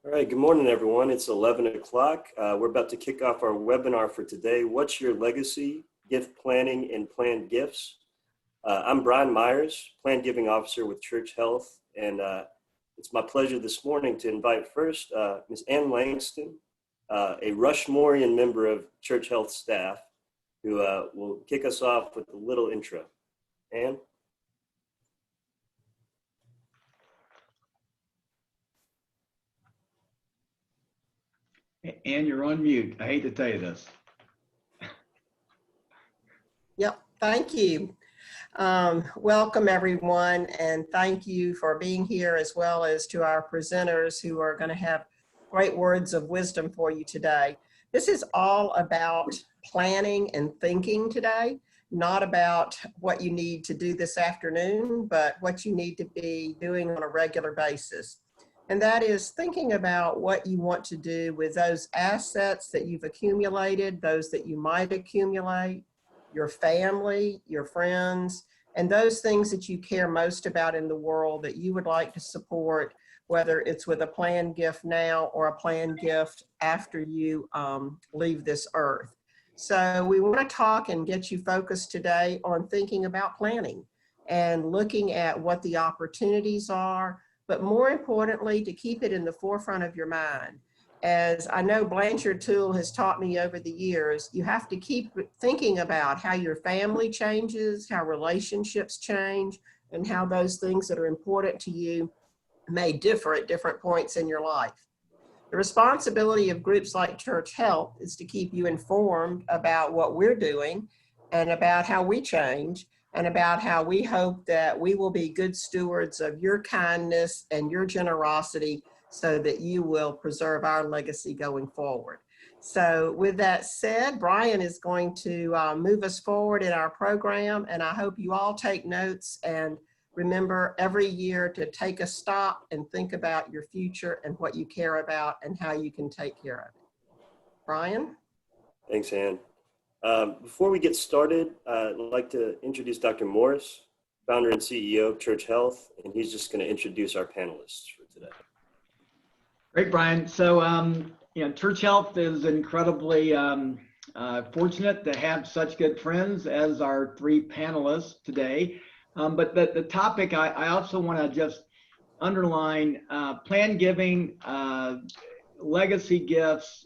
All right, good morning, everyone. It's 11 o'clock. We're about to kick off our webinar for today, What's Your Legacy? Gift Planning and Planned Gifts. I'm Brian Meyers, Planned Giving Officer with Church Health, and it's my pleasure this morning to invite first Ms. Ann Langston, a Rushmorean member of Church Health staff, who will kick us off with a little intro. Ann? Ann, you're on mute. I hate to tell you this. Yep, thank you. Welcome everyone, and thank you for being here, as well as to our presenters who are going to have great words of wisdom for you today. This is all about planning and thinking today, not about what you need to do this afternoon, but what you need to be doing on a regular basis. And that is thinking about what you want to do with those assets that you've accumulated, those that you might accumulate, your family, your friends, and those things that you care most about in the world that you would like to support, whether it's with a planned gift now or a planned gift after you leave this earth. So we want to talk and get you focused today on thinking about planning and looking at what the opportunities are, but more importantly, to keep it in the forefront of your mind. As I know Blanchard Tual has taught me over the years, you have to keep thinking about how your family changes, how relationships change, and how those things that are important to you may differ at different points in your life. The responsibility of groups like Church Health is to keep you informed about what we're doing and about how we change, and about how we hope that we will be good stewards of your kindness and your generosity so that you will preserve our legacy going forward. So with that said, Brian is going to move us forward in our program, and I hope you all take notes and remember every year to take a stop and think about your future and what you care about and how you can take care of it. Brian? Thanks, Ann. Before we get started, I'd like to introduce Dr. Morris, founder and CEO of Church Health, and he's just going to introduce our panelists for today. Great, Brian. So, Church Health is incredibly fortunate to have such good friends as our three panelists today. But the topic I also want to just underline, planned giving, legacy gifts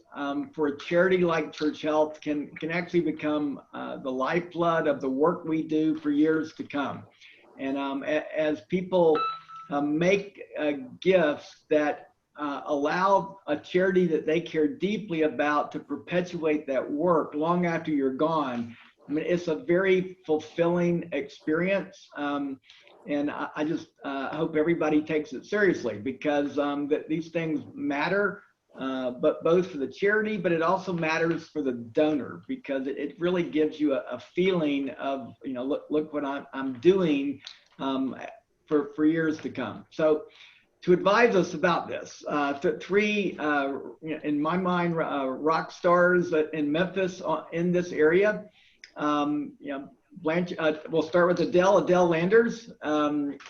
for a charity like Church Health can actually become the lifeblood of the work we do for years to come. And as people make gifts that allow a charity that they care deeply about to perpetuate that work long after you're gone, I mean, it's a very fulfilling experience. And I just hope everybody takes it seriously, because that these things matter. But both for the charity, but it also matters for the donor, because it really gives you a feeling of, look what I'm doing for years to come. So to advise us about this, three, in my mind, rock stars in Memphis in this area, we'll start with Adele. Adele Landers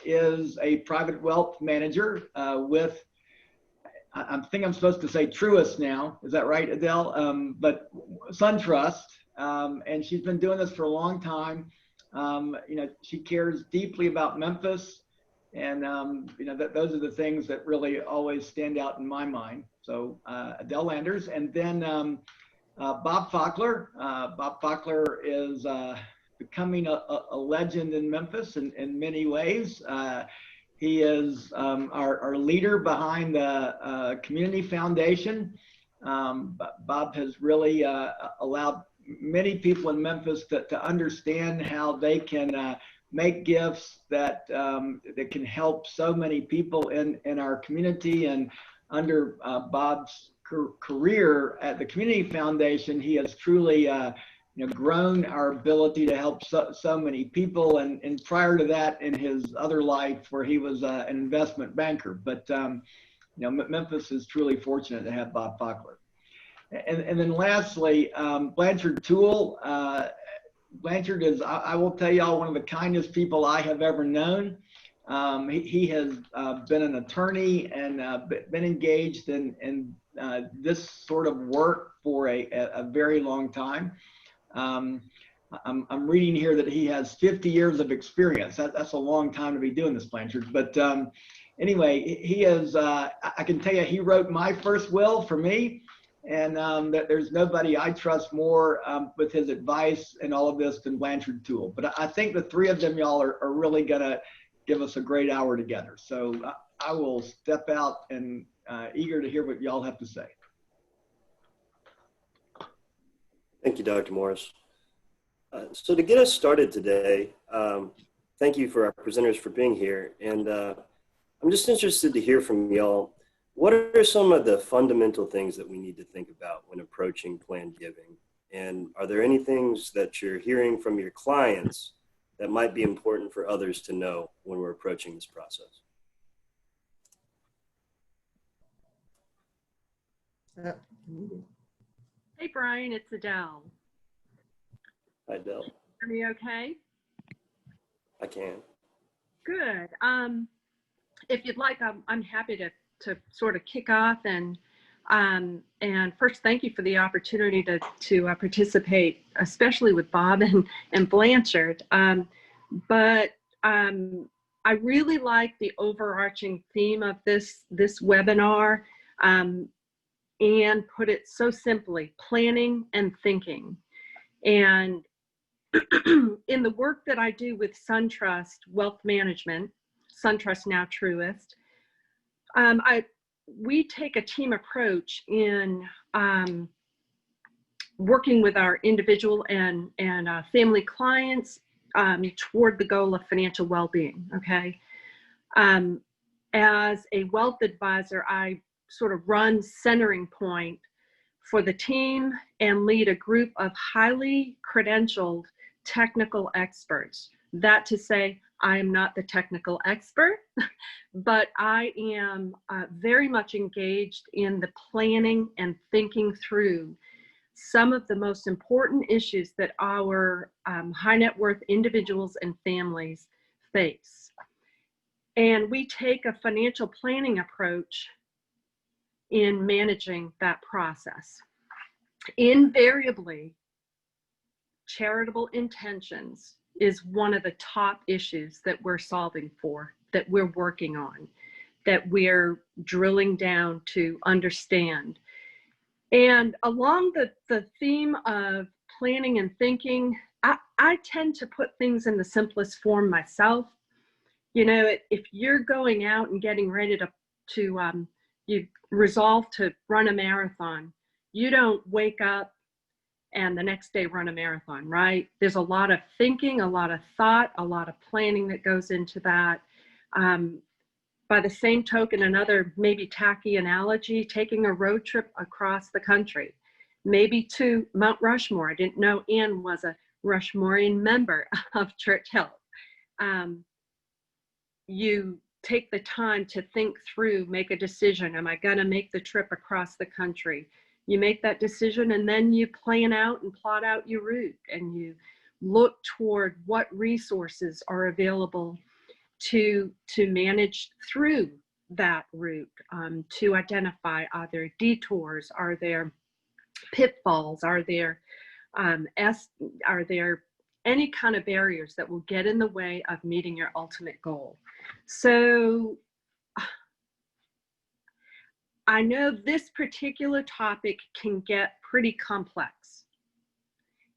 is a private wealth manager with, I think I'm supposed to say Truist now. Is that right, Adele? But SunTrust, and she's been doing this for a long time. She cares deeply about Memphis, and those are the things that really always stand out in my mind. So Adele Landers, and then Bob Fockler. Bob Fockler is becoming a legend in Memphis in many ways. He is our leader behind the Community Foundation. Bob has really allowed many people in Memphis to understand how they can make gifts that can help so many people in our community. And under Bob's career at the Community Foundation, he has truly grown our ability to help so many people, and prior to that in his other life where he was an investment banker. But Memphis is truly fortunate to have Bob Fockler. And then lastly, Blanchard Tual. Blanchard is, I will tell y'all, one of the kindest people I have ever known. He has been an attorney and been engaged in this sort of work for a very long time. I'm reading here that he has 50 years of experience. That's a long time to be doing this, Blanchard. But anyway, he is, I can tell you, he wrote my first will for me. And that there's nobody I trust more with his advice and all of this than Blanchard Tual. But I think the three of them, y'all, are really going to give us a great hour together. So I will step out and eager to hear what y'all have to say. Thank you, Dr. Morris. So to get us started today, thank you for our presenters for being here. And I'm just interested to hear from y'all. What are some of the fundamental things that we need to think about when approaching planned giving? And are there any things that you're hearing from your clients that might be important for others to know when we're approaching this process? Hey, Brian, it's Adele. Hi, Adele. Are you okay? I can. Good. If you'd like, I'm happy to sort of kick off and first, thank you for the opportunity to participate, especially with Bob and Blanchard. But I really like the overarching theme of this webinar and put it so simply: planning and thinking. And in the work that I do with SunTrust Wealth Management, SunTrust now Truist, we take a team approach in working with our individual and family clients toward the goal of financial well-being. Okay, as a wealth advisor, I sort of run centering point for the team and lead a group of highly credentialed technical experts. That to say, I am not the technical expert, but I am very much engaged in the planning and thinking through some of the most important issues that our high net worth individuals and families face. And we take a financial planning approach in managing that process. Invariably, charitable intentions is one of the top issues that we're solving for, that we're working on, that we're drilling down to understand. And along the theme of planning and thinking, I tend to put things in the simplest form myself. You know, if you're going out and getting ready to you resolve to run a marathon, you don't wake up and the next day run a marathon, right? There's a lot of thinking, a lot of thought, a lot of planning that goes into that. By the same token, another maybe tacky analogy, taking a road trip across the country, maybe to Mount Rushmore. I didn't know Ann was a Rushmorean member of Church Health. You take the time to think through, make a decision. Am I gonna make the trip across the country? You make that decision and then you plan out and plot out your route, and you look toward what resources are available to manage through that route, to identify, are there detours, are there pitfalls, are there any kind of barriers that will get in the way of meeting your ultimate goal. So I know this particular topic can get pretty complex.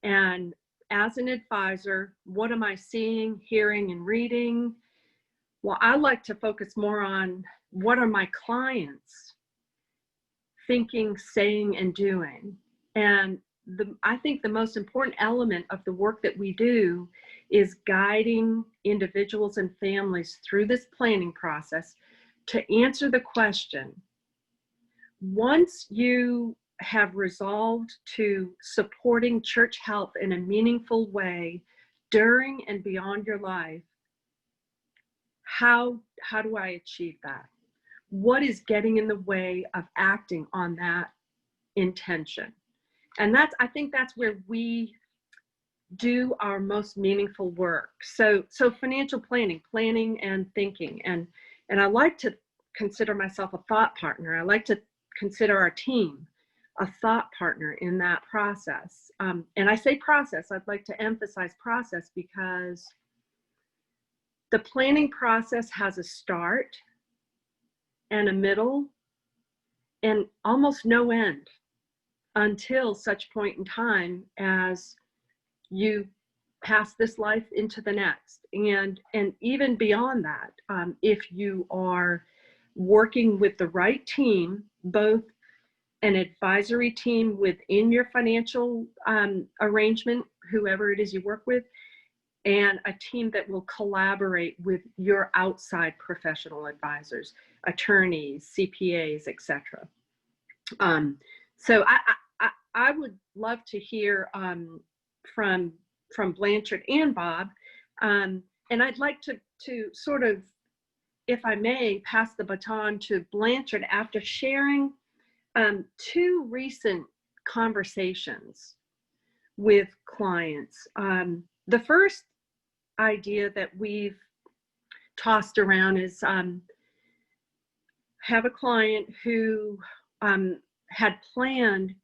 And as an advisor, what am I seeing, hearing, and reading? Well, I like to focus more on what are my clients thinking, saying, and doing. And I think the most important element of the work that we do is guiding individuals and families through this planning process to answer the question, once you have resolved to supporting church health in a meaningful way during and beyond your life, how do I achieve that? What is getting in the way of acting on that intention? And I think that's where we do our most meaningful work. So financial planning and thinking. And I like to consider myself a thought partner. I like to consider our team a thought partner in that process. And I say process, I'd like to emphasize process because the planning process has a start and a middle and almost no end until such point in time as you pass this life into the next. And even beyond that, if you are working with the right team, both an advisory team within your financial arrangement, whoever it is you work with, and a team that will collaborate with your outside professional advisors, attorneys, CPAs, etc. So I would love to hear from Blanchard and Bob, and I'd like to sort of, if I may, pass the baton to Blanchard after sharing 2 recent conversations with clients. The first idea that we've tossed around is have a client who had planned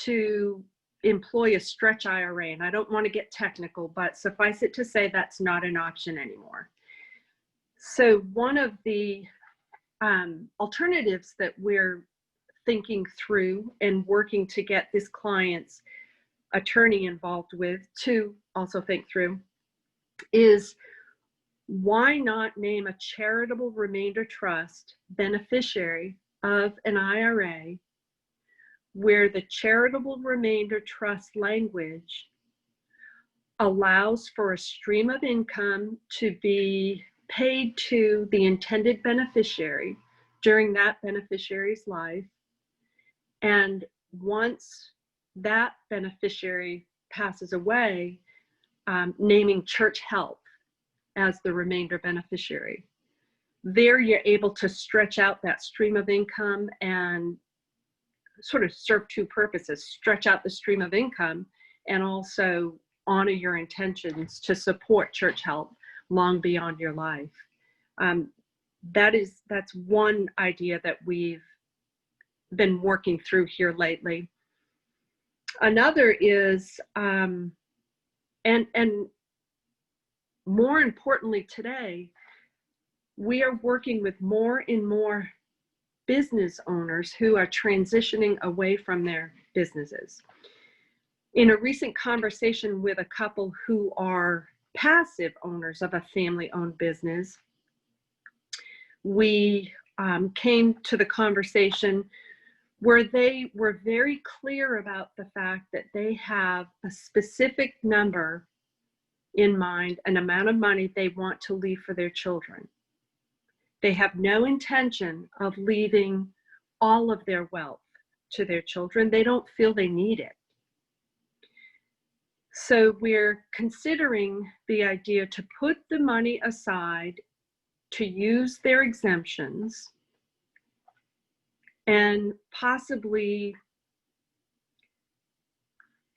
to employ a stretch IRA, and I don't want to get technical, but suffice it to say that's not an option anymore. So one of the alternatives that we're thinking through and working to get this client's attorney involved with to also think through is, why not name a charitable remainder trust beneficiary of an IRA where the charitable remainder trust language allows for a stream of income to be paid to the intended beneficiary during that beneficiary's life. And once that beneficiary passes away, naming Church Health as the remainder beneficiary. There you're able to stretch out that stream of income and sort of serve 2 purposes: stretch out the stream of income and also honor your intentions to support Church Health long beyond your life. That's one idea that we've been working through here lately. Another is, and more importantly today, we are working with more and more business owners who are transitioning away from their businesses. In a recent conversation with a couple who are passive owners of a family-owned business, we came to the conversation where they were very clear about the fact that they have a specific number in mind, an amount of money they want to leave for their children. They have no intention of leaving all of their wealth to their children. They don't feel they need it. So we're considering the idea to put the money aside to use their exemptions and possibly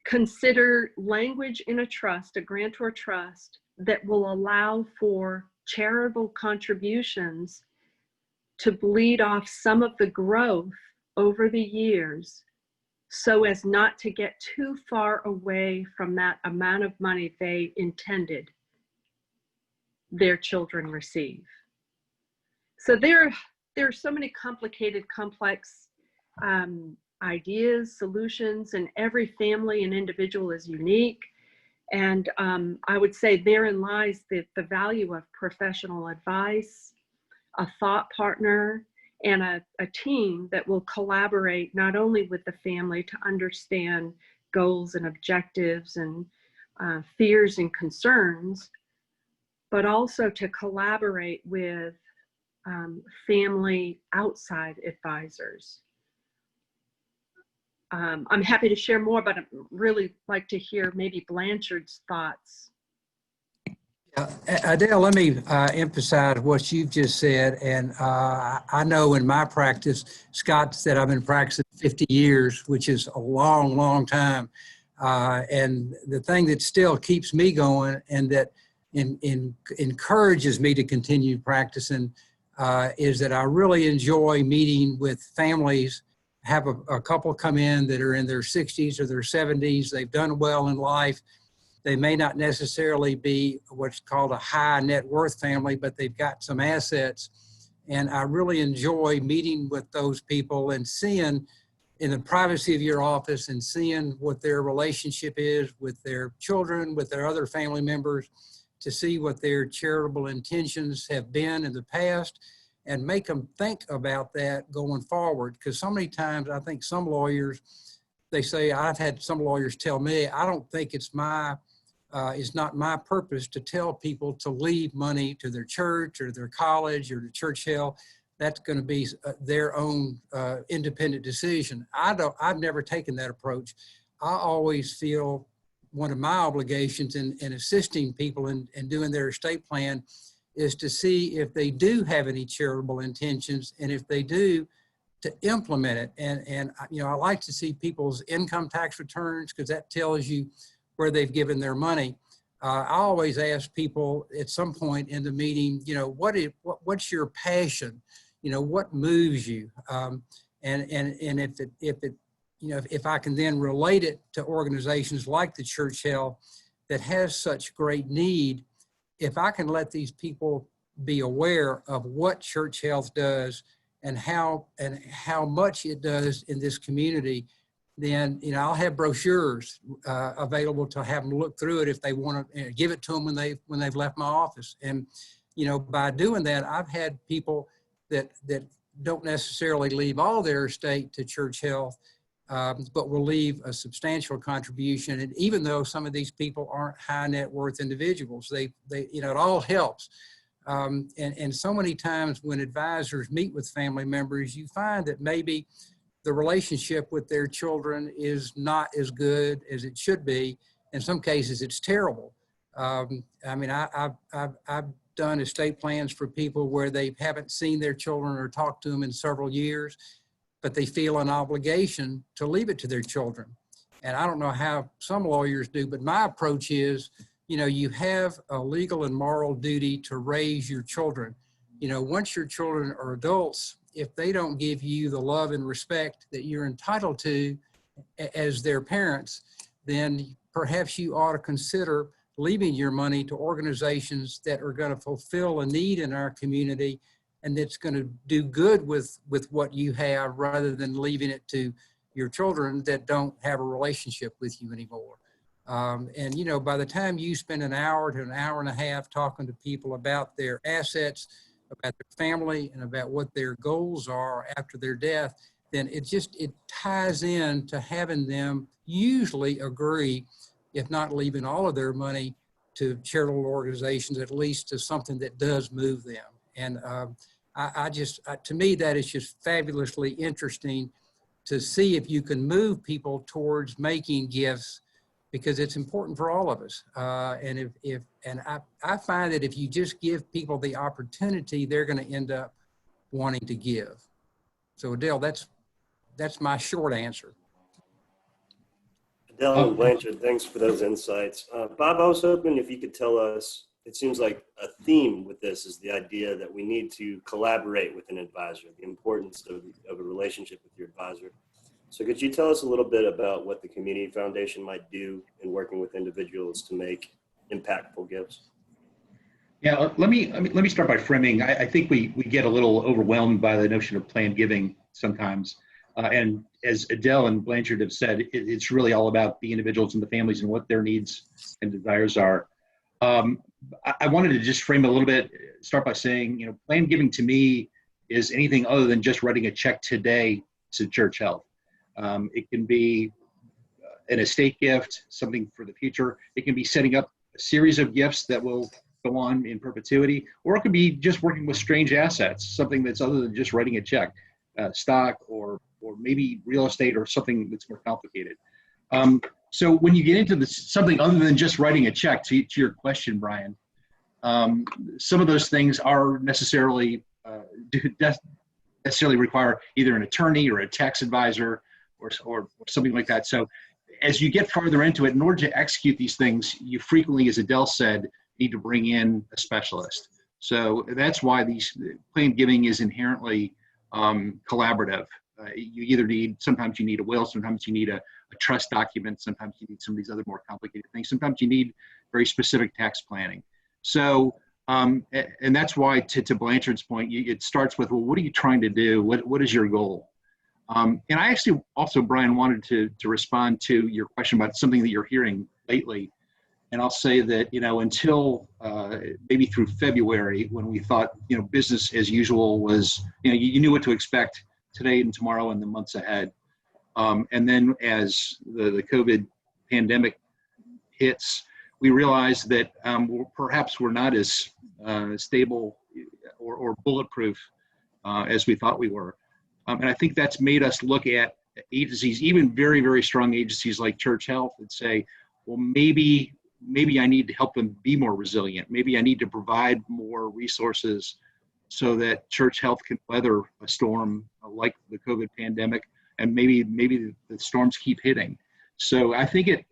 consider language in a trust, a grantor trust, that will allow for charitable contributions to bleed off some of the growth over the years so as not to get too far away from that amount of money they intended their children receive. So there are so many complicated, complex ideas, solutions, and every family and individual is unique. And I would say therein lies the value of professional advice, a thought partner, and a team that will collaborate not only with the family to understand goals and objectives and fears and concerns, but also to collaborate with family outside advisors. I'm happy to share more, but I'd really like to hear maybe Blanchard's thoughts. Adele, let me emphasize what you've just said. And I know in my practice, Scott said I've been practicing 50 years, which is a long, long time. And the thing that still keeps me going and that encourages me to continue practicing is that I really enjoy meeting with families. Have a couple come in that are in their 60s or their 70s. They've done well in life. They may not necessarily be what's called a high net worth family, but they've got some assets. And I really enjoy meeting with those people and seeing in the privacy of your office and seeing what their relationship is with their children, with their other family members, to see what their charitable intentions have been in the past and make them think about that going forward. Because so many times I think some lawyers, they say, I've had some lawyers tell me, I don't think it's not my purpose to tell people to leave money to their church or their college or to church health. That's going to be their own independent decision. I've never taken that approach. I always feel one of my obligations in assisting people in doing their estate plan is to see if they do have any charitable intentions, and if they do, to implement it. And you know, I like to see people's income tax returns because that tells you where they've given their money. I always ask people at some point in the meeting, you know, what's your passion? You know, what moves you? And if it, you know, if I can then relate it to organizations like the Church Health that has such great need, if I can let these people be aware of what Church Health does and how much it does in this community, then, you know, I'll have brochures available to have them look through it if they want to, give it to them when they've left my office. And, you know, by doing that, I've had people that don't necessarily leave all their estate to Church Health, but will leave a substantial contribution. And even though some of these people aren't high net worth individuals, they you know, it all helps. And so many times when advisors meet with family members, you find that maybe the relationship with their children is not as good as it should be. In some cases, it's terrible. I mean, I've done estate plans for people where they haven't seen their children or talked to them in several years, but they feel an obligation to leave it to their children. And I don't know how some lawyers do, but my approach is, you know, you have a legal and moral duty to raise your children. You know, once your children are adults, if they don't give you the love and respect that you're entitled to as their parents, then perhaps you ought to consider leaving your money to organizations that are going to fulfill a need in our community and that's going to do good with what you have, rather than leaving it to your children that don't have a relationship with you anymore. And, you know, by the time you spend an hour to an hour and a half talking to people about their assets, about their family, and about what their goals are after their death, then it ties in to having them usually agree, if not leaving all of their money to charitable organizations, at least to something that does move them. And to me, that is just fabulously interesting to see if you can move people towards making gifts, because it's important for all of us. And I find that if you just give people the opportunity, they're going to end up wanting to give. So Adele, that's my short answer. Adele and Blanchard, thanks for those insights. Bob, I was hoping if you could tell us, it seems like a theme with this is the idea that we need to collaborate with an advisor, the importance of a relationship with your advisor. So could you tell us a little bit about what the Community Foundation might do in working with individuals to make impactful gifts? Yeah, let me start by framing. I think we get a little overwhelmed by the notion of planned giving sometimes. And as Adele and Blanchard have said, it's really all about the individuals and the families and what their needs and desires are. I wanted to just frame it a little bit, start by saying, you know, planned giving to me is anything other than just writing a check today to Church Health. It can be an estate gift, something for the future. It can be setting up a series of gifts that will go on in perpetuity, or it could be just working with strange assets, something that's other than just writing a check, stock or maybe real estate or something that's more complicated. So when you get into something other than just writing a check, to your question, Brian, some of those things are necessarily require either an attorney or a tax advisor or something like that. So as you get farther into it, in order to execute these things, you frequently, as Adele said, need to bring in a specialist. So that's why these planned giving is inherently collaborative. You either need, sometimes you need a will, sometimes you need a trust document, sometimes you need some of these other more complicated things, sometimes you need very specific tax planning. So, and that's why, to Blanchard's point, it starts with, well, what are you trying to do? What is your goal? And I actually also, Brian, wanted to respond to your question about something that you're hearing lately. And I'll say that, until maybe through February, when we thought, business as usual was, you knew what to expect today and tomorrow and the months ahead. And then as the COVID pandemic hits, we realized that perhaps we're not as stable or bulletproof as we thought we were. And I think that's made us look at agencies, even very, very strong agencies like Church Health, and say, well, maybe I need to help them be more resilient. Maybe I need to provide more resources so that Church Health can weather a storm like the COVID pandemic, and maybe the storms keep hitting. So I think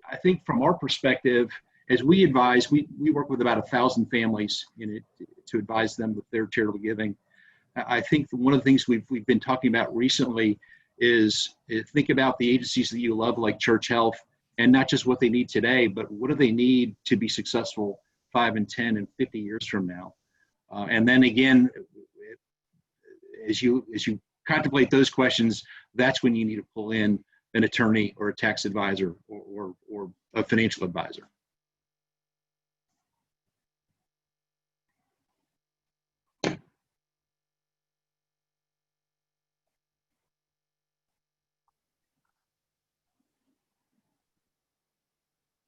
from our perspective, as we advise, we work with about 1,000 families to advise them with their charitable giving. I think one of the things we've been talking about recently is think about the agencies that you love, like Church Health, and not just what they need today, but what do they need to be successful 5 and 10 and 50 years from now? And then again, as you contemplate those questions, that's when you need to pull in an attorney or a tax advisor or a financial advisor.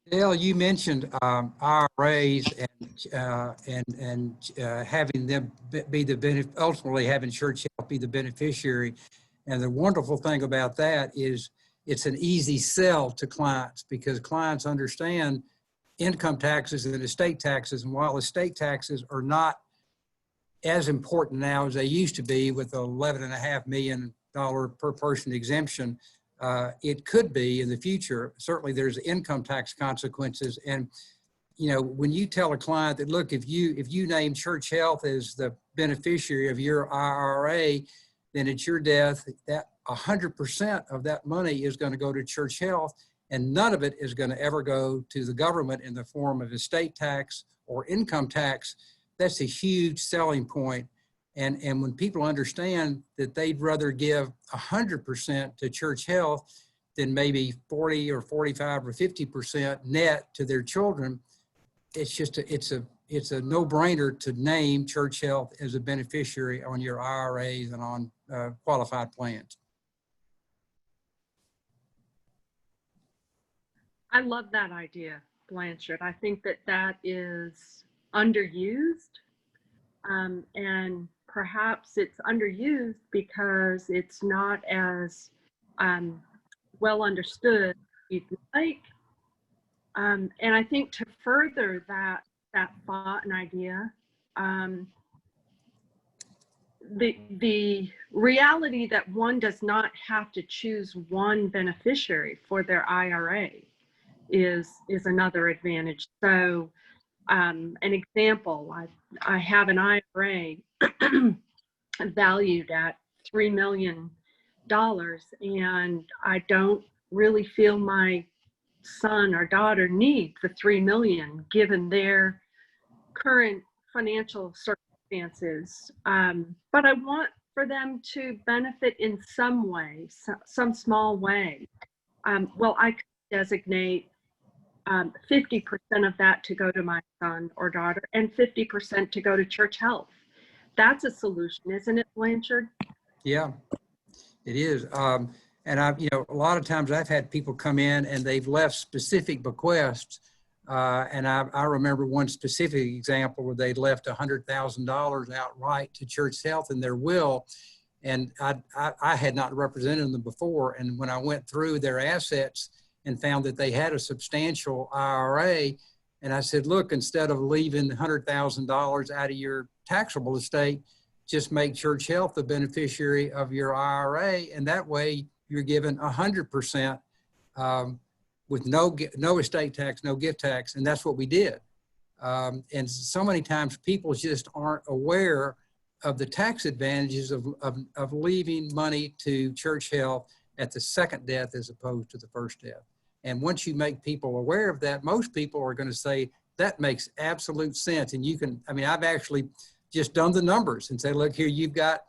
Dale, you mentioned IRAs and having them be the ultimately having Church Health be the beneficiary. And the wonderful thing about that is it's an easy sell to clients, because clients understand income taxes and estate taxes. And while estate taxes are not as important now as they used to be with $11.5 million per person exemption, it could be in the future. Certainly there's income tax consequences. And, when you tell a client that, look, if you name Church Health as the beneficiary of your IRA, then at your death, that 100% of that money is going to go to Church Health, and none of it is going to ever go to the government in the form of estate tax or income tax. That's a huge selling point. And when people understand that they'd rather give 100% to Church Health than maybe 40 or 45 or 50% net to their children, it's a no-brainer to name Church Health as a beneficiary on your IRAs and on qualified plans. I love that idea, Blanchard. I think that is underused, and perhaps it's underused because it's not as well understood as you'd like. And I think to further that thought and idea, the reality that one does not have to choose one beneficiary for their IRA is another advantage. So an example, I have an IRA valued at $3 million, and I don't really feel my son or daughter need the $3 million given their current financial circumstances. But I want for them to benefit in some way, some small way. Well, I could designate 50% of that to go to my son or daughter and 50% to go to Church Health. That's a solution, isn't it, Blanchard? Yeah, it is. And a lot of times I've had people come in and they've left specific bequests. And I remember one specific example where they left $100,000 outright to Church Health in their will. And I had not represented them before. And when I went through their assets and found that they had a substantial IRA, and I said, look, instead of leaving $100,000 out of your taxable estate, just make Church Health the beneficiary of your IRA. And that way you're given 100% with no estate tax, no gift tax, and that's what we did. And so many times people just aren't aware of the tax advantages of leaving money to church health at the second death as opposed to the first death. And once you make people aware of that, most people are going to say, that makes absolute sense. And you can, I mean, I've actually just done the numbers and say, look here, you've got,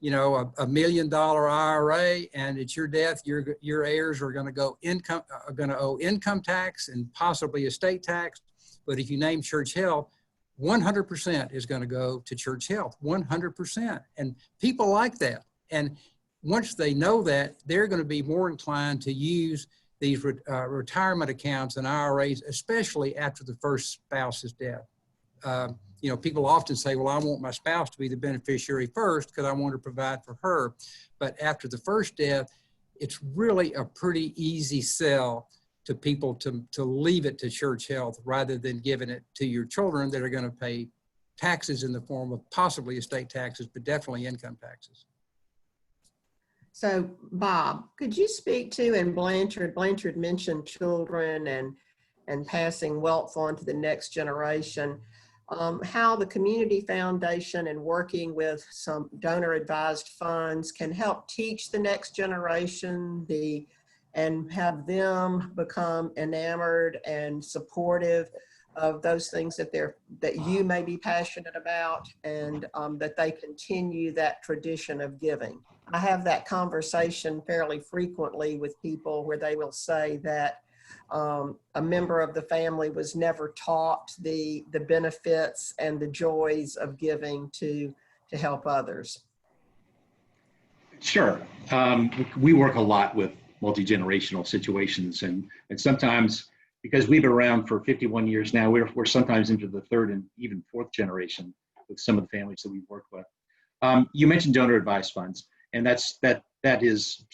you know, $1 million IRA, and at your death, your heirs are going to owe income tax and possibly estate tax. But if you name church health, 100% is going to go to church health, 100%. And people like that. And once they know that, they're going to be more inclined to use these retirement accounts and IRAs, especially after the first spouse's death. You know, people often say, well, I want my spouse to be the beneficiary first because I want to provide for her. But after the first death, it's really a pretty easy sell to people to leave it to church health rather than giving it to your children that are going to pay taxes in the form of possibly estate taxes, but definitely income taxes. So Bob, could you speak to, and Blanchard mentioned children and passing wealth on to the next generation, how the Community Foundation and working with some donor advised funds can help teach the next generation and have them become enamored and supportive of those things that you may be passionate about, and that they continue that tradition of giving. I have that conversation fairly frequently with people where they will say that a member of the family was never taught the benefits and the joys of giving to help others. Sure. We work a lot with multi-generational situations, and sometimes, because we've been around for 51 years now, we're sometimes into the third and even fourth generation with some of the families that we've worked with. You mentioned donor advised funds, and that is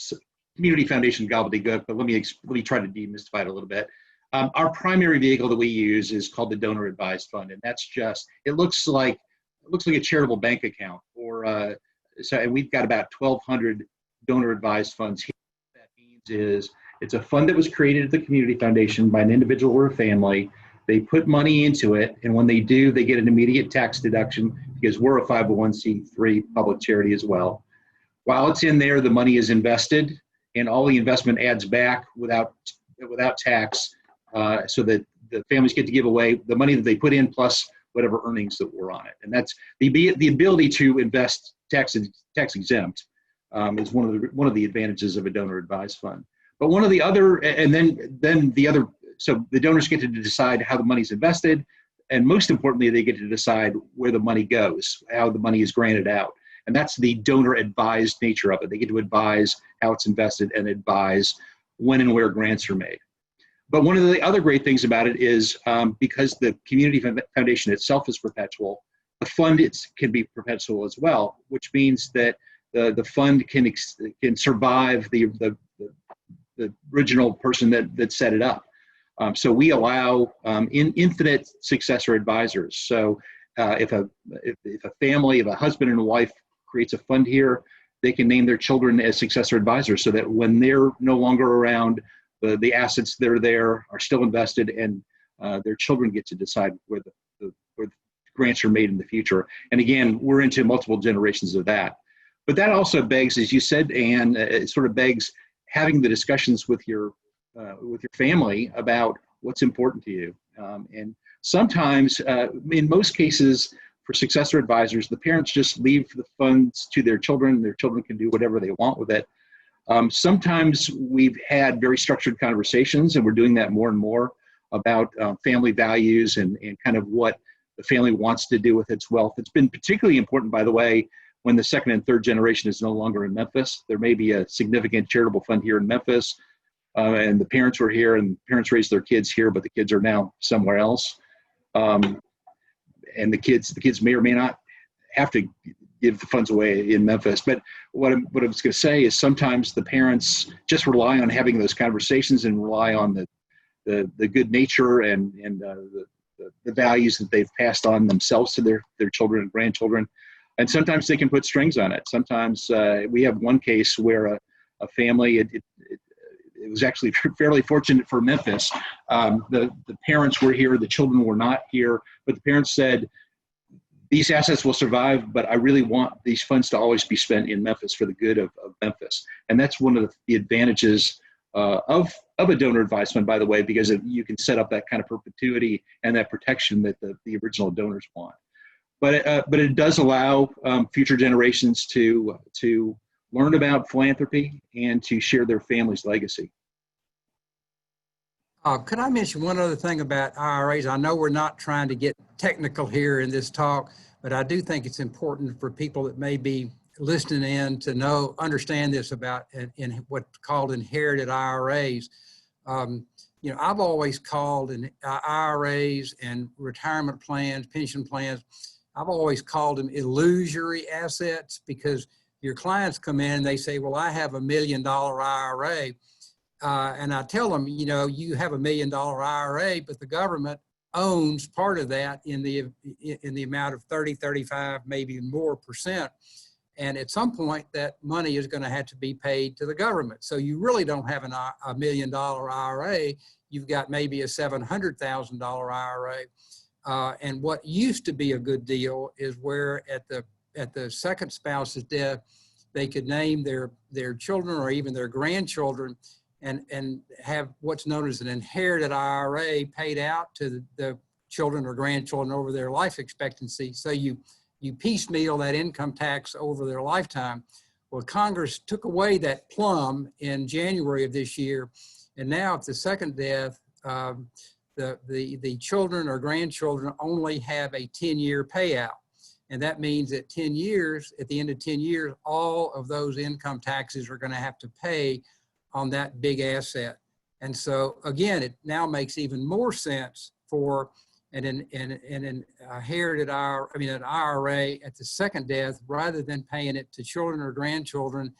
Community Foundation gobbledygook, but let me try to demystify it a little bit. Our primary vehicle that we use is called the Donor Advised Fund, and that's just, it looks like a charitable bank account, or and we've got about 1,200 donor advised funds here. What that means is it's a fund that was created at the Community Foundation by an individual or a family. They put money into it, and when they do, they get an immediate tax deduction because we're a 501c3 public charity as well. While it's in there, the money is invested, and all the investment adds back without tax, so that the families get to give away the money that they put in plus whatever earnings that were on it. And that's the ability to invest tax exempt is one of the advantages of a donor advised fund. But one of the other, and then the other, so the donors get to decide how the money's invested, and most importantly, they get to decide where the money goes, how the money is granted out. And that's the donor advised nature of it. They get to advise how it's invested and advise when and where grants are made. But one of the other great things about it is because the Community Foundation itself is perpetual, the fund can be perpetual as well, which means that the fund can survive the original person that set it up. So we allow infinite successor advisors. So if a family, if a husband and a wife creates a fund here, they can name their children as successor advisors so that when they're no longer around, the assets that are there are still invested, and their children get to decide where the grants are made in the future. And again, we're into multiple generations of that. But that also begs, as you said, Ann, it sort of begs having the discussions with your family about what's important to you. And sometimes, in most cases, for successor advisors, the parents just leave the funds to their children. Their children can do whatever they want with it. Sometimes we've had very structured conversations, and we're doing that more and more about family values and kind of what the family wants to do with its wealth. It's been particularly important, by the way, when the second and third generation is no longer in Memphis. There may be a significant charitable fund here in Memphis, and the parents were here, and parents raised their kids here, but the kids are now somewhere else. And the kids may or may not have to give the funds away in Memphis. But what I was going to say is sometimes the parents just rely on having those conversations and rely on the good nature and the values that they've passed on themselves to their children and grandchildren. And sometimes they can put strings on it. Sometimes we have one case where a family, it was actually fairly fortunate for Memphis. The parents were here, the children were not here, but the parents said, these assets will survive, but I really want these funds to always be spent in Memphis for the good of Memphis. And that's one of the advantages of a donor advised fund, by the way, because you can set up that kind of perpetuity and that protection that the original donors want. But it does allow future generations to learn about philanthropy and to share their family's legacy. Could I mention one other thing about IRAs? I know we're not trying to get technical here in this talk, but I do think it's important for people that may be listening in to understand this about in what's called inherited IRAs. I've always called IRAs and retirement plans, pension plans, I've always called them illusory assets, because your clients come in and they say, well, I have $1 million IRA. And I tell them, you have $1 million IRA, but the government owns part of that in the amount of 30, 35, maybe more %. And at some point that money is going to have to be paid to the government. So you really don't have $1 million IRA. You've got maybe a $700,000 IRA. And what used to be a good deal is where at the second spouse's death, they could name their children or even their grandchildren and have what's known as an inherited IRA paid out to the children or grandchildren over their life expectancy. So you piecemeal that income tax over their lifetime. Well, Congress took away that plum in January of this year. And now at the second death, the children or grandchildren only have a 10-year payout. And that means that 10 years, at the end of 10 years, all of those income taxes are going to have to pay on that big asset. And so again, it now makes even more sense for an inherited IRA, an IRA at the second death, rather than paying it to children or grandchildren,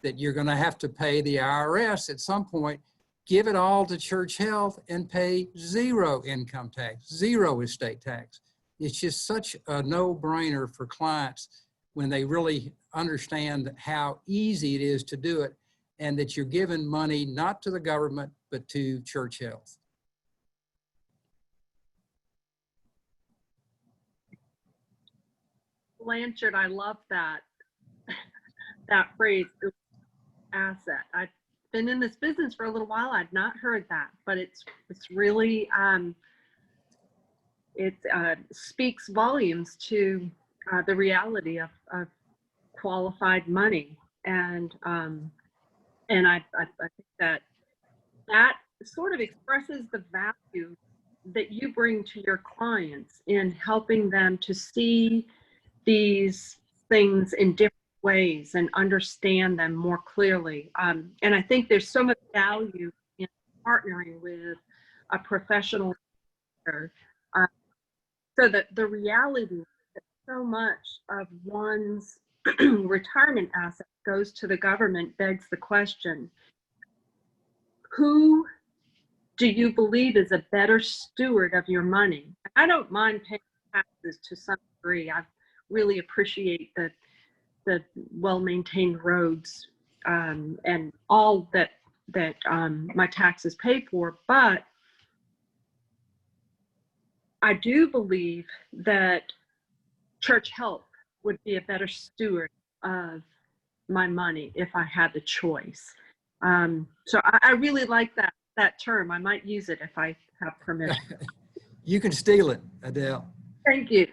that you're going to have to pay the IRS at some point, give it all to church health and pay zero income tax, zero estate tax. It's just such a no-brainer for clients when they really understand how easy it is to do it, and that you're giving money not to the government, but to church health. Blanchard, I love that phrase, asset. I've been in this business for a little while. I've not heard that, but it's really, it speaks volumes to the reality of qualified money. And I think that sort of expresses the value that you bring to your clients in helping them to see these things in different ways and understand them more clearly. And I think there's so much value in partnering with a professional so that the reality that so much of one's retirement asset goes to the government begs the question, who do you believe is a better steward of your money? I don't mind paying taxes to some degree. I really appreciate the well-maintained roads and all that my taxes pay for, but I do believe that church health would be a better steward of my money if I had the choice. So I really like that term. I might use it if I have permission. You can steal it, Adele. Thank you.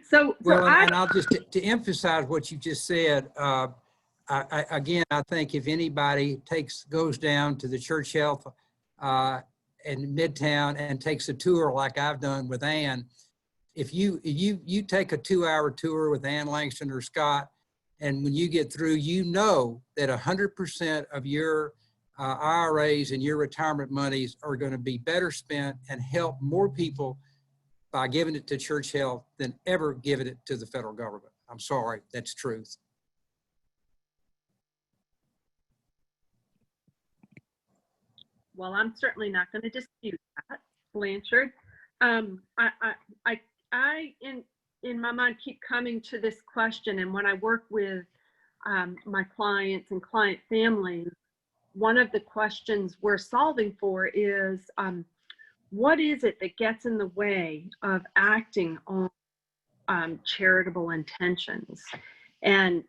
So and I'll just, to emphasize what you just said, again, I think if anybody goes down to the church health in Midtown and takes a tour like I've done with Ann, if you take a 2-hour tour with Ann Langston or Scott, and when you get through, you know that 100% of your IRAs and your retirement monies are going to be better spent and help more people by giving it to church health than ever giving it to the federal government. I'm sorry, that's truth. Well, I'm certainly not going to dispute that, Blanchard. I in my mind keep coming to this question, and when I work with my clients and client families, one of the questions we're solving for is, what is it that gets in the way of acting on charitable intentions? And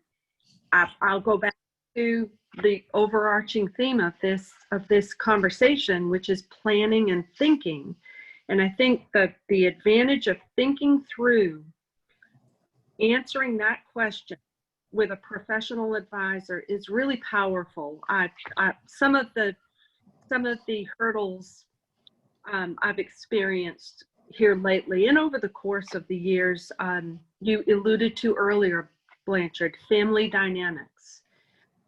I'll go back to the overarching theme of this conversation, which is planning and thinking. And I think that the advantage of thinking through answering that question with a professional advisor is really powerful. Some of the hurdles I've experienced here lately and over the course of the years, you alluded to earlier, Blanchard, family dynamics,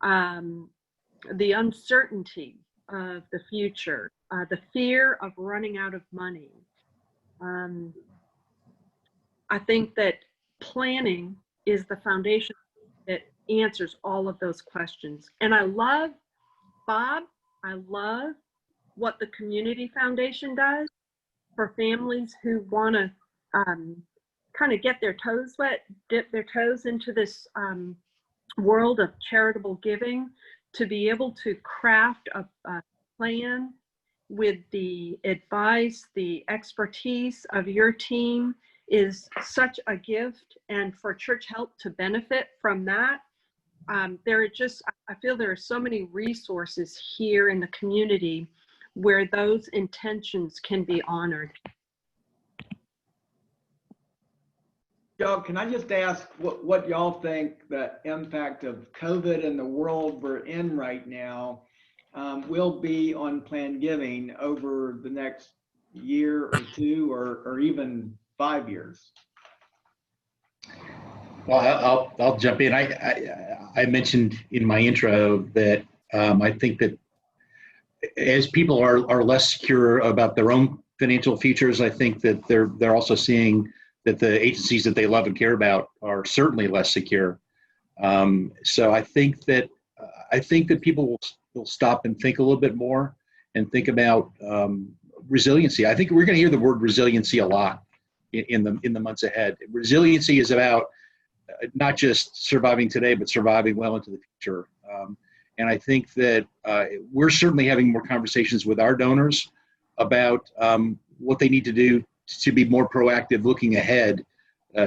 the uncertainty of the future, the fear of running out of money. I think that planning is the foundation that answers all of those questions. And I love, Bob, I love what the Community Foundation does for families who want to kind of get their toes wet, dip their toes into this world of charitable giving, to be able to craft a plan with the advice, the expertise of your team is such a gift. And for Church Health to benefit from that, I feel there are so many resources here in the community where those intentions can be honored. Y'all, can I just ask what y'all think the impact of COVID and the world we're in right now will be on planned giving over the next year or two or even 5 years? Well, I'll jump in. I mentioned in my intro that I think that as people are less secure about their own financial futures, I think that they're also seeing that the agencies that they love and care about are certainly less secure. So I think that people will stop and think a little bit more and think about resiliency. I think we're going to hear the word resiliency a lot in the months ahead. Resiliency is about not just surviving today, but surviving well into the future. And I think that we're certainly having more conversations with our donors about what they need to do to be more proactive, looking ahead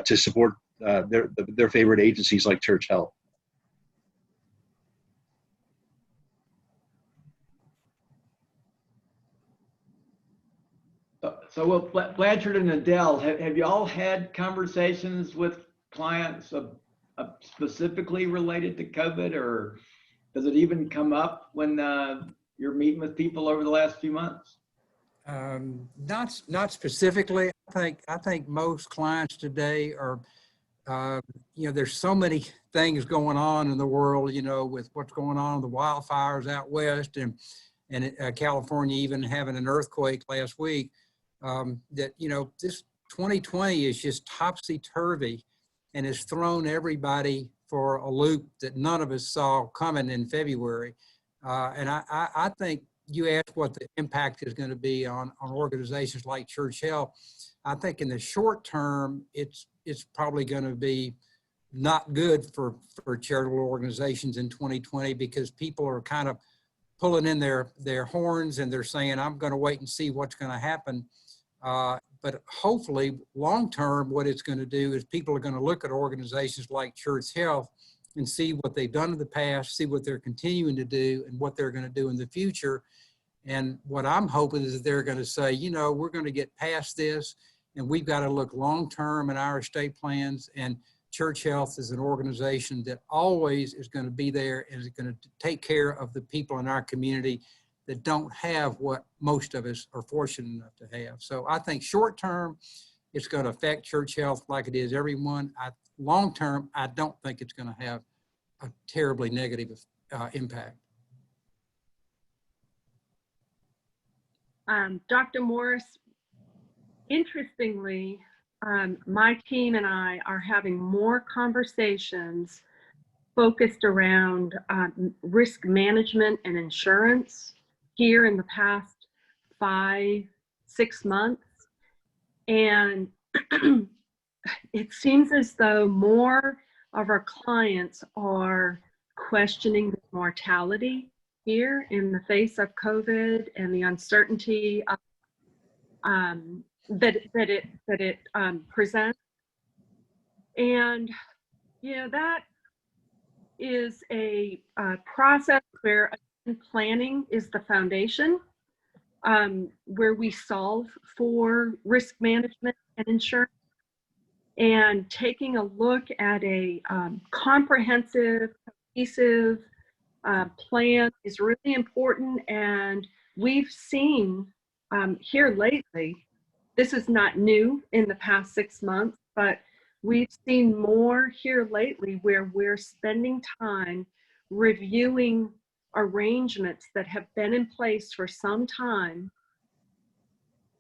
to support their favorite agencies like Church Health. So with Blanchard and Adele, have you all had conversations with clients specifically related to COVID, or does it even come up when you're meeting with people over the last few months? Not specifically. I think most clients today are, there's so many things going on in the world, with what's going on, the wildfires out west and California even having an earthquake last week, that, this 2020 is just topsy-turvy and has thrown everybody for a loop that none of us saw coming in February. And I think you asked what the impact is going to be on organizations like Church Health. I think in the short term, it's probably going to be not good for charitable organizations in 2020, because people are kind of pulling in their horns and they're saying, I'm going to wait and see what's going to happen. But hopefully long term, what it's going to do is people are going to look at organizations like Church Health and see what they've done in the past, see what they're continuing to do and what they're going to do in the future. And what I'm hoping is that they're going to say, we're going to get past this and we've got to look long-term in our estate plans. And Church Health is an organization that always is going to be there and is going to take care of the people in our community that don't have what most of us are fortunate enough to have. So I think short-term, it's going to affect Church Health like it is everyone. Long-term, I don't think it's going to have a terribly negative impact. Dr. Morris, interestingly, my team and I are having more conversations focused around risk management and insurance here in the past 5-6 months. And it seems as though more of our clients are questioning mortality here in the face of COVID and the uncertainty of, that it presents. And that is a process where planning is the foundation, where we solve for risk management and insurance. And taking a look at a comprehensive, cohesive plan is really important. And we've seen here lately, this is not new in the past 6 months, but we've seen more here lately where we're spending time reviewing arrangements that have been in place for some time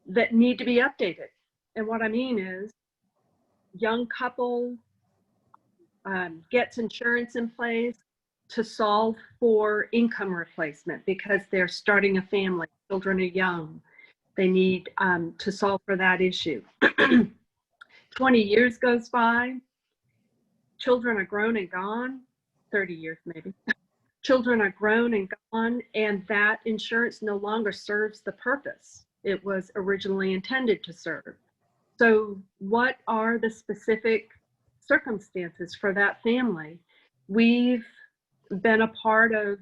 that need to be updated. And what I mean is, young couple gets insurance in place to solve for income replacement because they're starting a family, children are young. They need to solve for that issue. 20 years goes by, children are grown and gone, 30 years maybe. Children are grown and gone, and that insurance no longer serves the purpose it was originally intended to serve. So what are the specific circumstances for that family? We've been a part of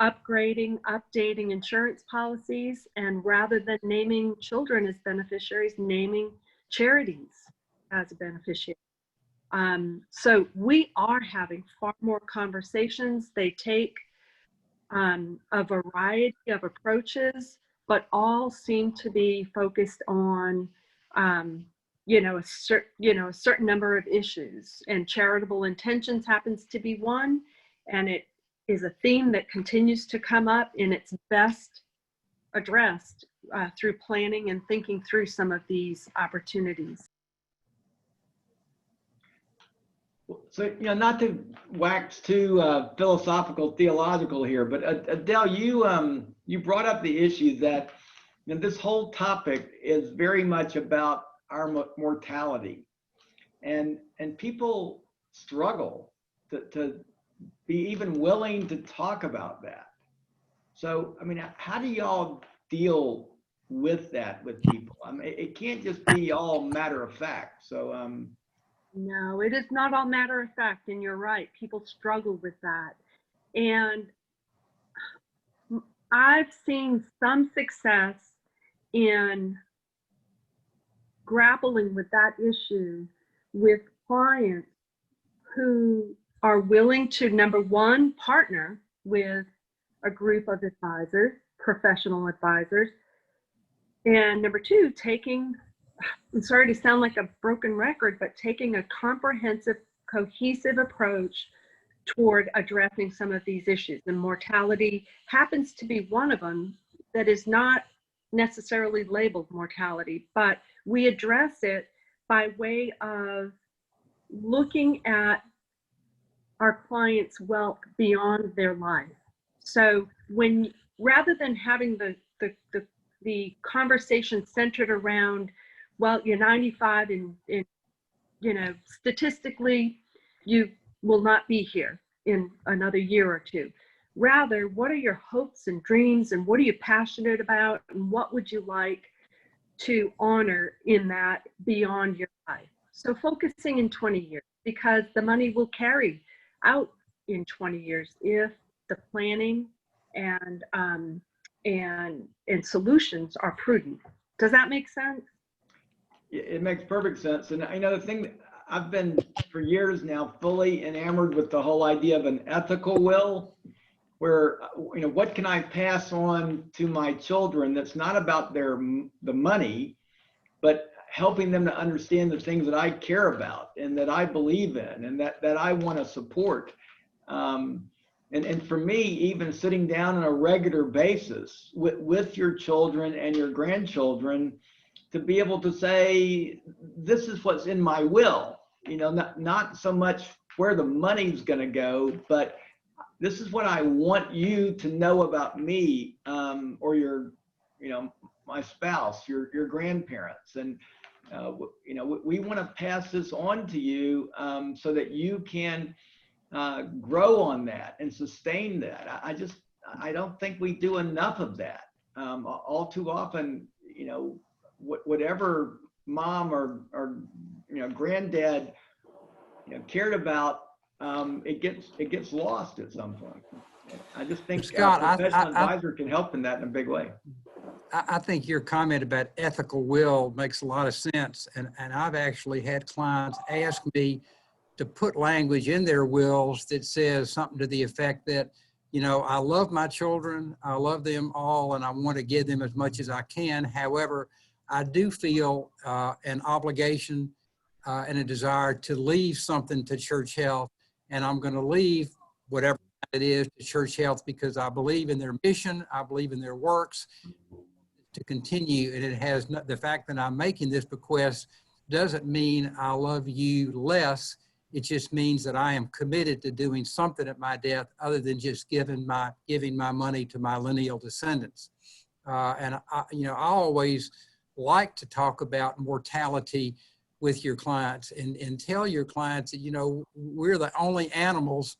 upgrading, updating insurance policies, and rather than naming children as beneficiaries, naming charities as a beneficiary. So we are having far more conversations. They take a variety of approaches, but all seem to be focused on a certain number of issues, and charitable intentions happens to be one, and it is a theme that continues to come up, and it's best addressed through planning and thinking through some of these opportunities. So, not to wax too philosophical, theological here, but Adele, you brought up the issue that this whole topic is very much about our mortality, and people struggle to be even willing to talk about that. So, I mean, how do y'all deal with that with people? I mean, it can't just be all matter of fact. So, no, it is not all matter of fact, and you're right. People struggle with that. And I've seen some success in grappling with that issue with clients who are willing to, number one, partner with a group of advisors, professional advisors, and number two, I'm sorry to sound like a broken record, but taking a comprehensive, cohesive approach toward addressing some of these issues. And mortality happens to be one of them that is not necessarily labeled mortality, but we address it by way of looking at our clients' wealth beyond their life. So rather than having the conversation centered around, well, you're 95 and statistically you will not be here in another year or two. Rather, what are your hopes and dreams, and what are you passionate about, and what would you like to honor in that beyond your life? So focusing in 20 years, because the money will carry out in 20 years if the planning and solutions are prudent. Does that make sense? It makes perfect sense. And the thing that I've been for years now fully enamored with the whole idea of an ethical will, where what can I pass on to my children that's not about the money, but helping them to understand the things that I care about and that I believe in and that I want to support. And for me, even sitting down on a regular basis with your children and your grandchildren, to be able to say, this is what's in my will, not so much where the money's going to go, but this is what I want you to know about me, or your, my spouse, your grandparents. And, we want to pass this on to you so that you can grow on that and sustain that. I just I don't think we do enough of that. All too often, you know, whatever mom or you know, granddad, you know, cared about, it gets lost at some point. I just think Scott, a professional advisor can help in that in a big way. I think your comment about ethical will makes a lot of sense. And I've actually had clients ask me to put language in their wills that says something to the effect that, you know, I love my children, I love them all, and I want to give them as much as I can. However, I do feel an obligation and a desire to leave something to church health, and I'm going to leave whatever it is to church health because I believe in their mission, I believe in their works to continue, and it has not, the fact that I'm making this bequest doesn't mean I love you less. It just means that I am committed to doing something at my death other than just giving my money to my lineal descendants. And I always like to talk about mortality with your clients and tell your clients that, you know, we're the only animals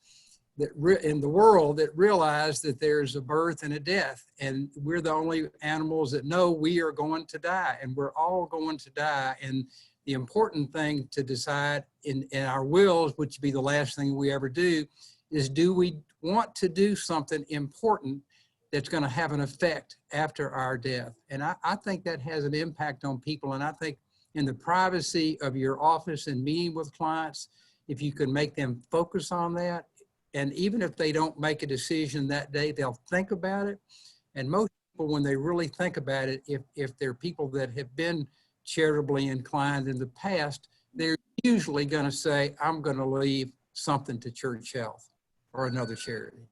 that in the world that realize that there's a birth and a death, and we're the only animals that know we are going to die, and we're all going to die. And the important thing to decide in our wills, which would be the last thing we ever do, is do we want to do something important that's going to have an effect after our death? And I think that has an impact on people. And I think in the privacy of your office and meeting with clients, if you can make them focus on that, and even if they don't make a decision that day, they'll think about it. And most people, when they really think about it, if they're people that have been charitably inclined in the past, they're usually going to say, I'm going to leave something to church health or another charity.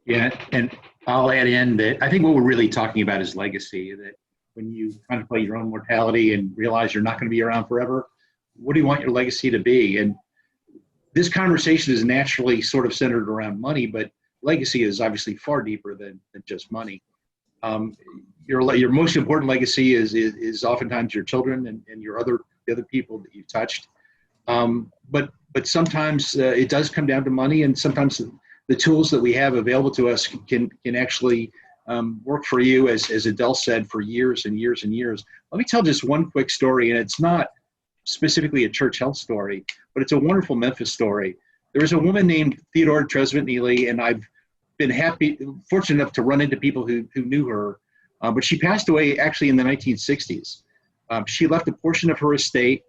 Yeah, and I'll add in that I think what we're really talking about is legacy, that when you contemplate your own mortality and realize you're not going to be around forever, what do you want your legacy to be? And this conversation is naturally sort of centered around money, but legacy is obviously far deeper than just money. Your most important legacy is oftentimes your children and the other people that you've touched. But sometimes it does come down to money, and sometimes the tools that we have available to us can actually work for you, as Adele said, for years and years and years. Let me tell just one quick story, and it's not specifically a church health story, but it's a wonderful Memphis story. There was a woman named Theodore Tresvant-Neely, and I've been fortunate enough to run into people who knew her, but she passed away actually in the 1960s. She left a portion of her estate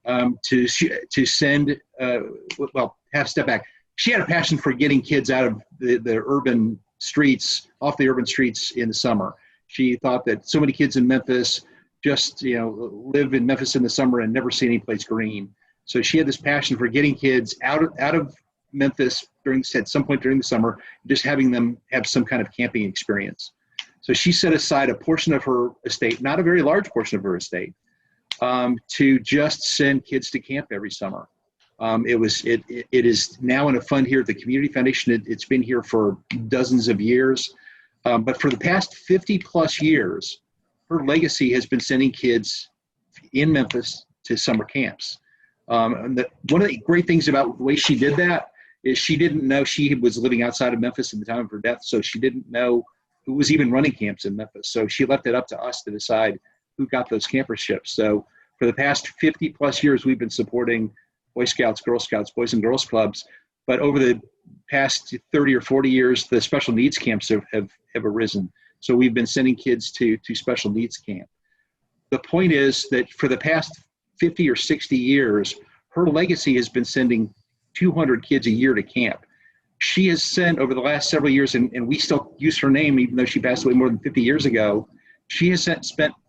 to send, step back. She had a passion for getting kids out of the urban streets, off the urban streets in the summer. She thought that so many kids in Memphis just, live in Memphis in the summer and never see any place green. So she had this passion for getting kids out of Memphis at some point during the summer, just having them have some kind of camping experience. So she set aside a portion of her estate, not a very large portion of her estate, to just send kids to camp every summer. It is now in a fund here at the Community Foundation. It's been here for dozens of years, but for the past 50 plus years, her legacy has been sending kids in Memphis to summer camps. One of the great things about the way she did that is she didn't know she was living outside of Memphis at the time of her death, so she didn't know who was even running camps in Memphis. So she left it up to us to decide who got those camperships. So for the past 50 plus years, we've been supporting Boy Scouts, Girl Scouts, Boys and Girls Clubs. But over the past 30 or 40 years, the special needs camps have arisen. So we've been sending kids to special needs camp. The point is that for the past 50 or 60 years, her legacy has been sending 200 kids a year to camp. She has sent over the last several years, and we still use her name even though she passed away more than 50 years ago, she has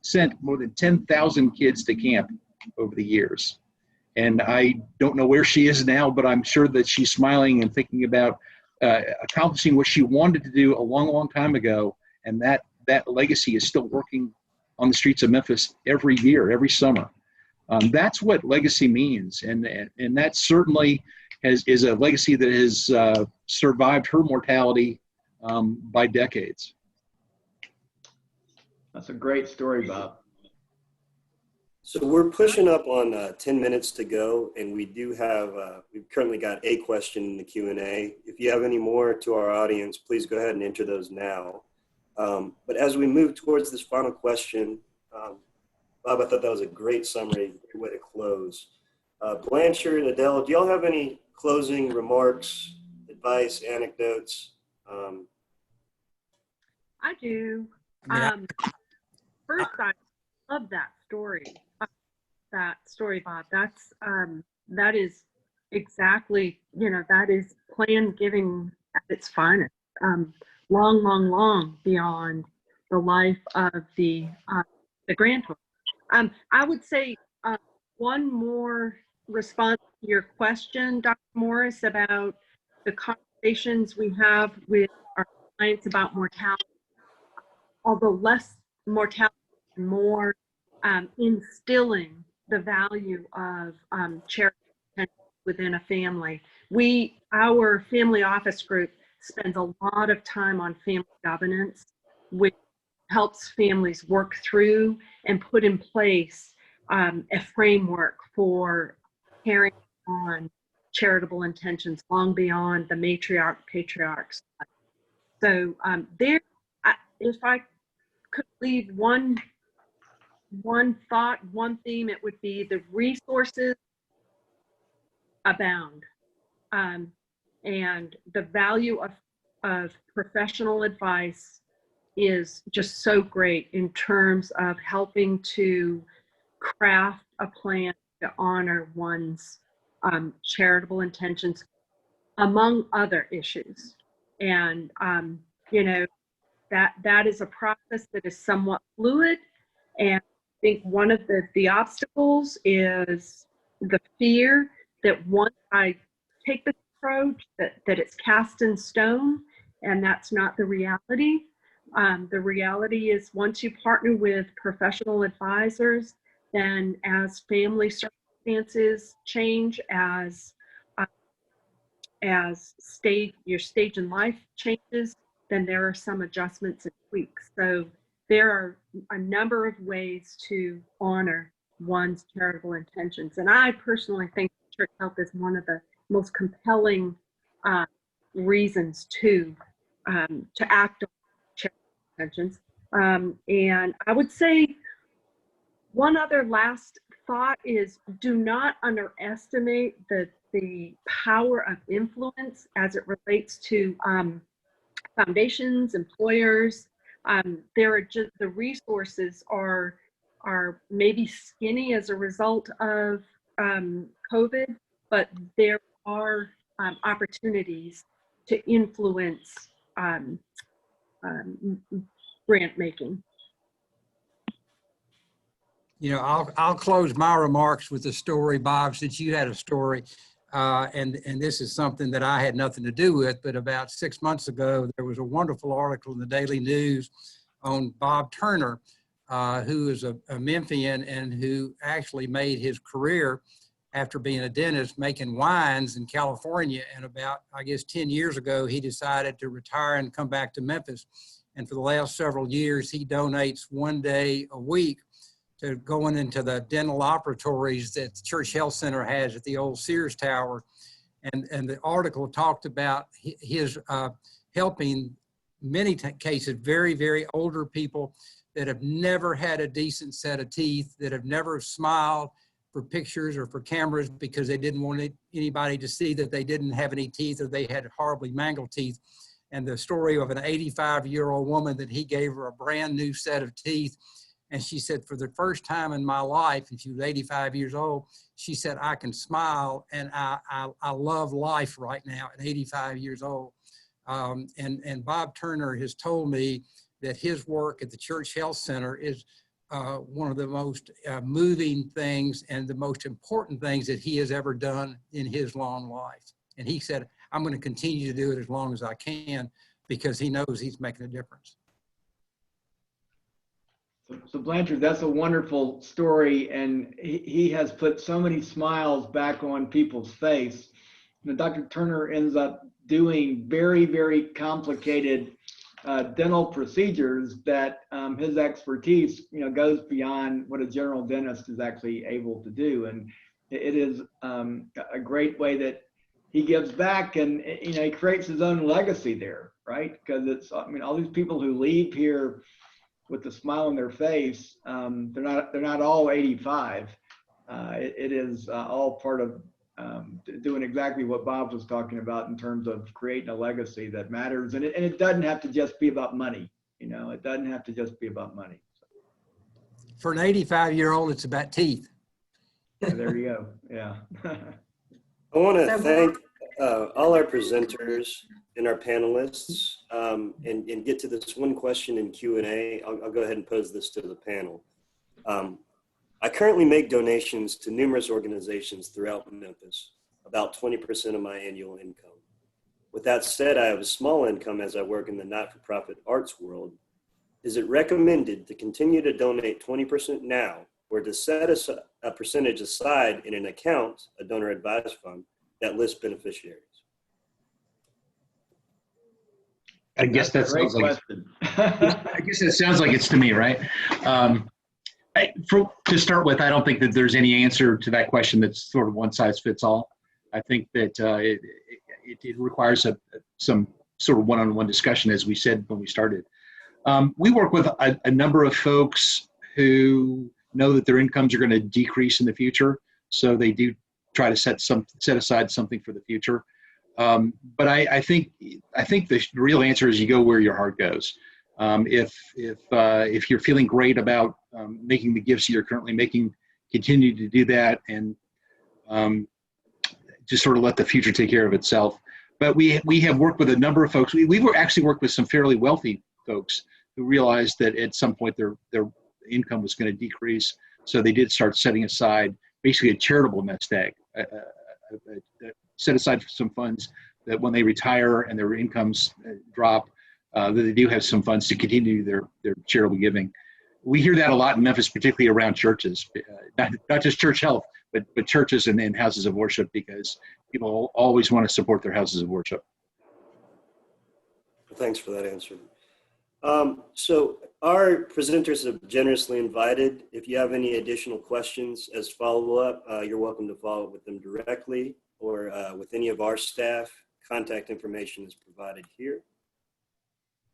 sent more than 10,000 kids to camp over the years. And I don't know where she is now, but I'm sure that she's smiling and thinking about accomplishing what she wanted to do a long, long time ago. And that legacy is still working on the streets of Memphis every year, every summer. That's what legacy means. And that certainly is a legacy that has survived her mortality by decades. That's a great story, Bob. So we're pushing up on 10 minutes to go, and we do have, we've currently got a question in the Q&A. If you have any more to our audience, please go ahead and enter those now. But as we move towards this final question, Bob, I thought that was a great summary, good way to close. Blanchard, Adele, do y'all have any closing remarks, advice, anecdotes? I do. First, I love that story. Bob. That is exactly, that is plan giving at its finest. Long beyond the life of the grantor. I would say one more response to your question, Dr. Morris, about the conversations we have with our clients about mortality. Although less mortality, more instilling the value of charitable within a family. Our family office group spends a lot of time on family governance, which helps families work through and put in place a framework for carrying on charitable intentions long beyond the matriarch, patriarchs. So if I could leave one thought, one theme, it would be the resources abound, and the value of professional advice is just so great in terms of helping to craft a plan to honor one's charitable intentions, among other issues. And that is a process that is somewhat fluid. And I think one of the obstacles is the fear that once I take this approach, that it's cast in stone, and that's not the reality. The reality is once you partner with professional advisors, then as family circumstances change, as your stage in life changes, then there are some adjustments and tweaks. So there are a number of ways to honor one's charitable intentions. And I personally think church health is one of the most compelling reasons to act on charitable intentions. And I would say one other last thought is, do not underestimate the power of influence as it relates to foundations, employers. There are just, the resources are maybe skinny as a result of COVID, but there are opportunities to influence grant making. I'll close my remarks with a story, Bob, since you had a story. And this is something that I had nothing to do with, but about 6 months ago, there was a wonderful article in the Daily News on Bob Turner, who is a Memphian and who actually made his career after being a dentist making wines in California. And about, I guess, 10 years ago, he decided to retire and come back to Memphis. And for the last several years, he donates 1 day a week to going into the dental operatories that the Church Health Center has at the old Sears Tower. And the article talked about his helping, many cases, very, very older people that have never had a decent set of teeth, that have never smiled for pictures or for cameras because they didn't want anybody to see that they didn't have any teeth or they had horribly mangled teeth. And the story of an 85-year-old woman that he gave her a brand new set of teeth. And she said, for the first time in my life, and she was 85 years old, she said, I can smile and I love life right now at 85 years old. And Bob Turner has told me that his work at the Church Health Center is one of the most moving things and the most important things that he has ever done in his long life. And he said, I'm going to continue to do it as long as I can because he knows he's making a difference. So Blanchard, that's a wonderful story, and he has put so many smiles back on people's face. Dr. Turner ends up doing very, very complicated dental procedures that his expertise, goes beyond what a general dentist is actually able to do. And it is a great way that he gives back, and he creates his own legacy there, right? Because it's, all these people who leave here with a smile on their face, they're not all 85. It is all part of doing exactly what Bob was talking about in terms of creating a legacy that matters. And it doesn't have to just be about money. It doesn't have to just be about money. For an 85-year-old, it's about teeth. Yeah, there you go. Yeah. I want to thank all our presenters and our panelists, and get to this one question in Q&A. I'll go ahead and pose this to the panel. I currently make donations to numerous organizations throughout Memphis, about 20% of my annual income. With that said, I have a small income as I work in the not-for-profit arts world. Is it recommended to continue to donate 20% now, or to set a percentage aside in an account, a donor advised fund, that lists beneficiaries? I guess that Great sounds like question. I guess it sounds like it's to me, right? To start with, I don't think that there's any answer to that question that's sort of one size fits all. I think that it requires some sort of one-on-one discussion, as we said when we started. We work with a number of folks who know that their incomes are going to decrease in the future, so they do try to set aside something for the future. But I think the real answer is you go where your heart goes. If you're feeling great about making the gifts you're currently making, continue to do that, and just sort of let the future take care of itself. But we have worked with a number of folks. We actually worked with some fairly wealthy folks who realized that at some point their income was going to decrease, so they did start setting aside basically a charitable nest egg, set aside some funds that when they retire and their incomes drop, that they do have some funds to continue their charitable giving. We hear that a lot in Memphis, particularly around churches, not just church health, but churches and houses of worship, because people always want to support their houses of worship. Thanks for that answer. So our presenters have generously invited. If you have any additional questions as follow-up, you're welcome to follow up with them directly or with any of our staff. Contact information is provided here.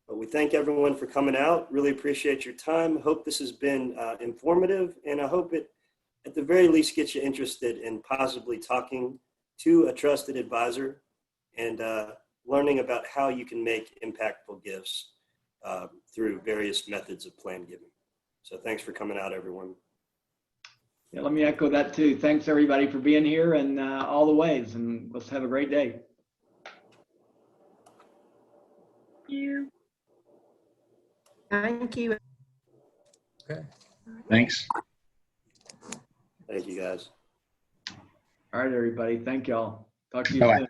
But we thank everyone for coming out. Really appreciate your time. Hope this has been informative, and I hope it at the very least gets you interested in possibly talking to a trusted advisor and learning about how you can make impactful gifts through various methods of plan giving. So thanks for coming out, everyone. Yeah, let me echo that too. Thanks everybody for being here and all the ways, and let's have a great day. Thank you. Thank you. Okay. Thanks. Thank you, guys. All right, everybody. Thank y'all. Talk to you Bye-bye. soon.